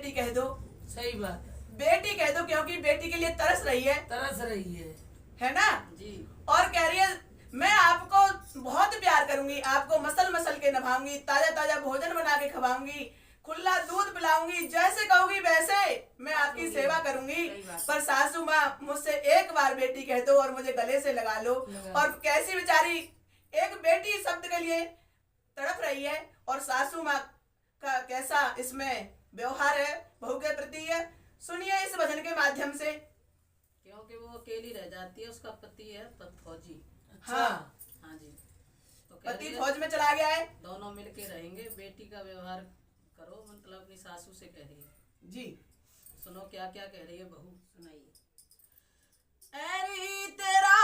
बेटी कह दो। सही बात है, बेटी कह दो क्योंकि बेटी के लिए तरस रही है ना जी। और कह रही है मैं आपको बहुत प्यार करूंगी, आपको मसल मसल के नभाऊंगी, ताजा ताजा भोजन बना के खवाऊंगी, खुला दूध पिलाऊंगी, जैसे कहोगी वैसे मैं आपकी सेवा करूंगी। पर सासू माँ मुझसे एक बार बेटी कह दो और मुझे गले से लगा लो। और कैसी बेचारी एक बेटी शब्द के लिए तड़प रही है और सासू माँ का कैसा इसमें व्यवहार है बहू के प्रति है। सुनिए इस भजन के माध्यम से। क्योंकि वो अकेली रह जाती है, उसका पति है फौजी। हाँ हाँ जी। तो पति फौज में चला गया है, दोनों मिलके रहेंगे, बेटी का व्यवहार करो, मतलब अपनी सासू से कह रही है जी। सुनो क्या क्या कह रही है बहू, सुनाइए। ऐरी तेरा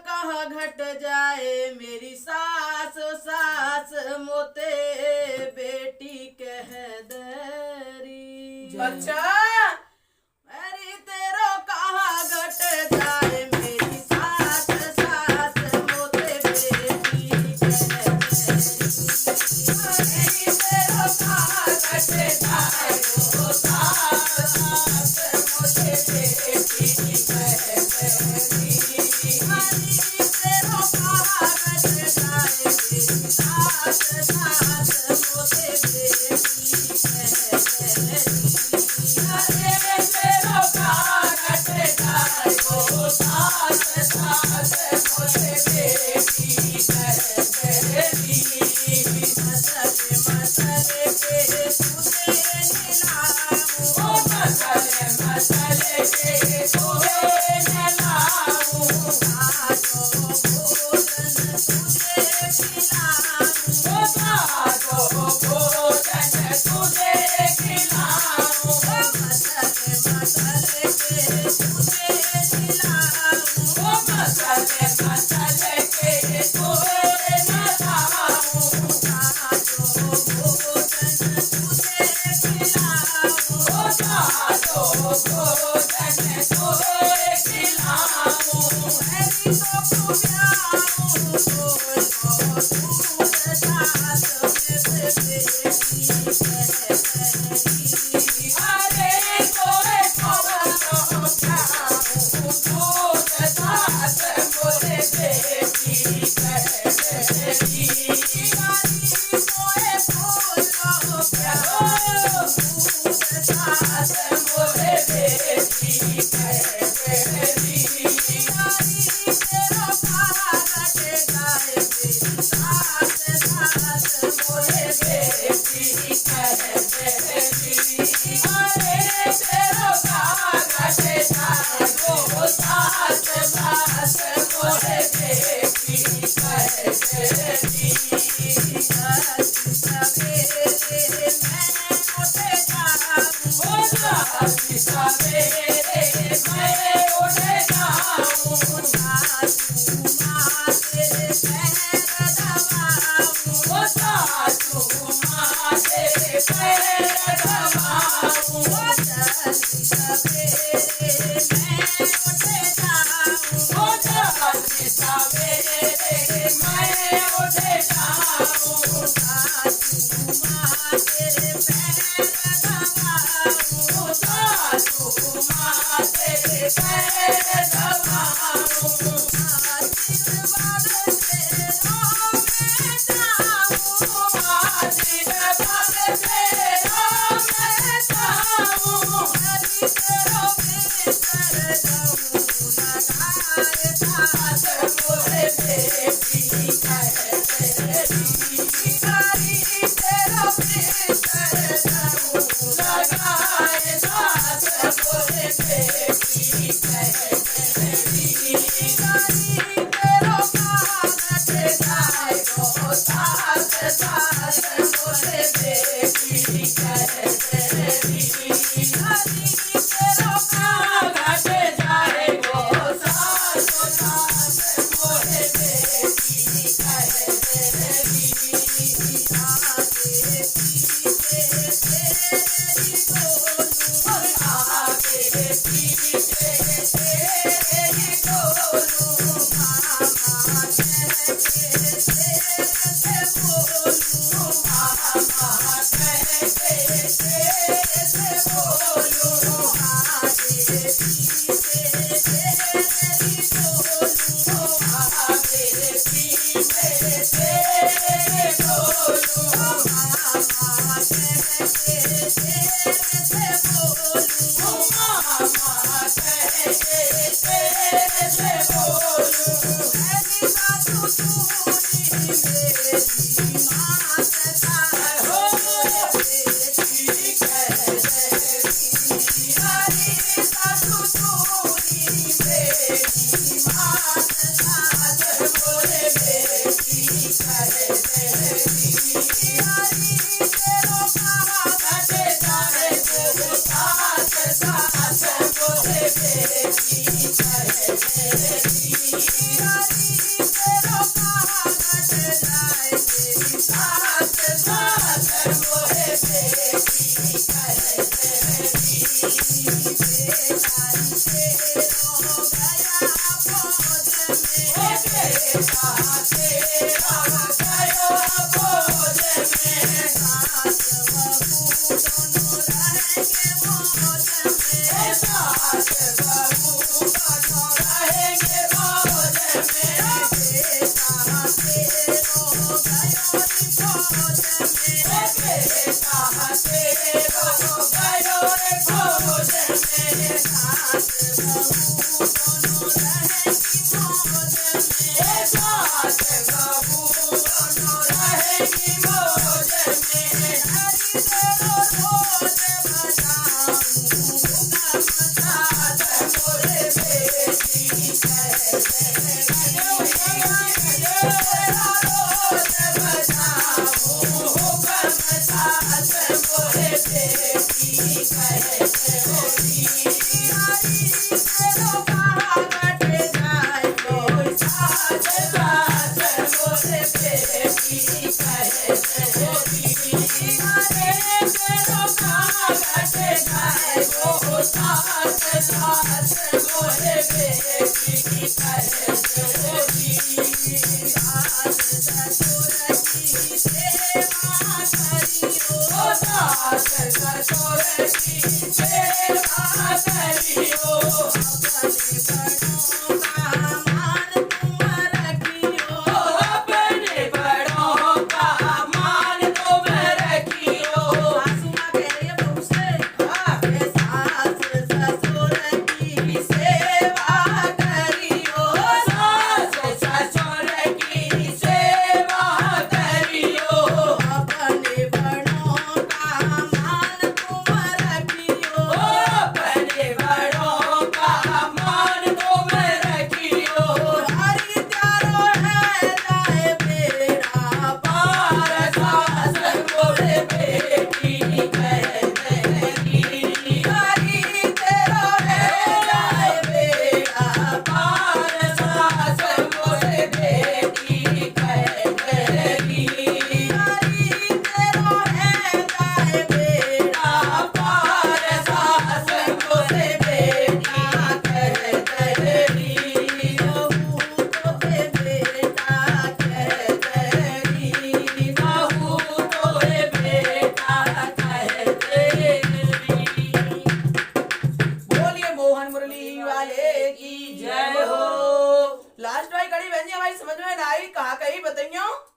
कहाँ घट जाए मेरी सास सास मोते बेटी कह दरी। अच्छा ऐरी तेरा कहाँ घट जाए मेरी सास सास मोते बेटी कह दरी। ऐरी तेरा कहाँ घट जाए ओ सास सास मोते बेटी कह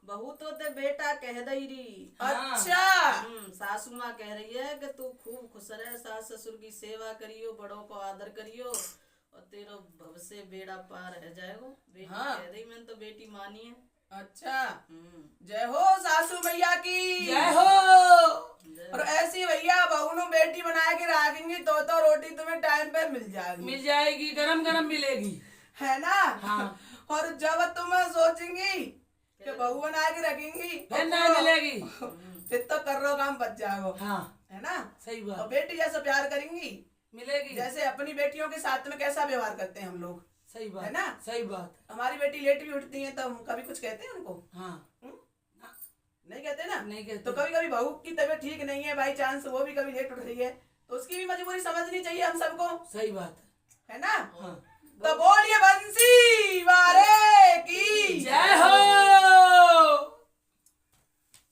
बहू तो ते बेटा कह दई री। अच्छा। सासू माँ कह रही है कि तू खूब खुश रहे, सास ससुर की सेवा करियो, बड़ों को आदर करियो और तेरा भविष्य बेड़ा पार रह जाएगा। बेटी कह रही, मैंने तो बेटी मानी है। अच्छा। जय हो सासू मैया की। जय हो। और ऐसी भैया बहू नु बेटी बना के रखेंगी तो रोटी तुम्हें टाइम पे मिल जाएगी। मिल जाएगी, गरम गरम मिलेगी, है ना। हाँ। और जब तुम सोचेंगी कि बहू बना के रखेंगी फिर नहीं मिलेगी, फिर तो कर रो काम बच जाओ। हाँ है ना। सही बात। और बेटी जैसा प्यार करेंगी मिलेगी, जैसे अपनी बेटियों के साथ में कैसा व्यवहार करते हैं हम लोग। सही बात है ना। सही बात। हमारी बेटी लेट भी उठती है तो हम कभी कुछ कहते हैं उनको। हाँ नहीं कहते ना। नहीं कहते। तो कभी कभी बहू की तबीयत ठीक नहीं है, बाई चांस वो भी कभी लेट उठ रही है, तो उसकी भी मजबूरी समझनी चाहिए हम सबको। सही बात है ना।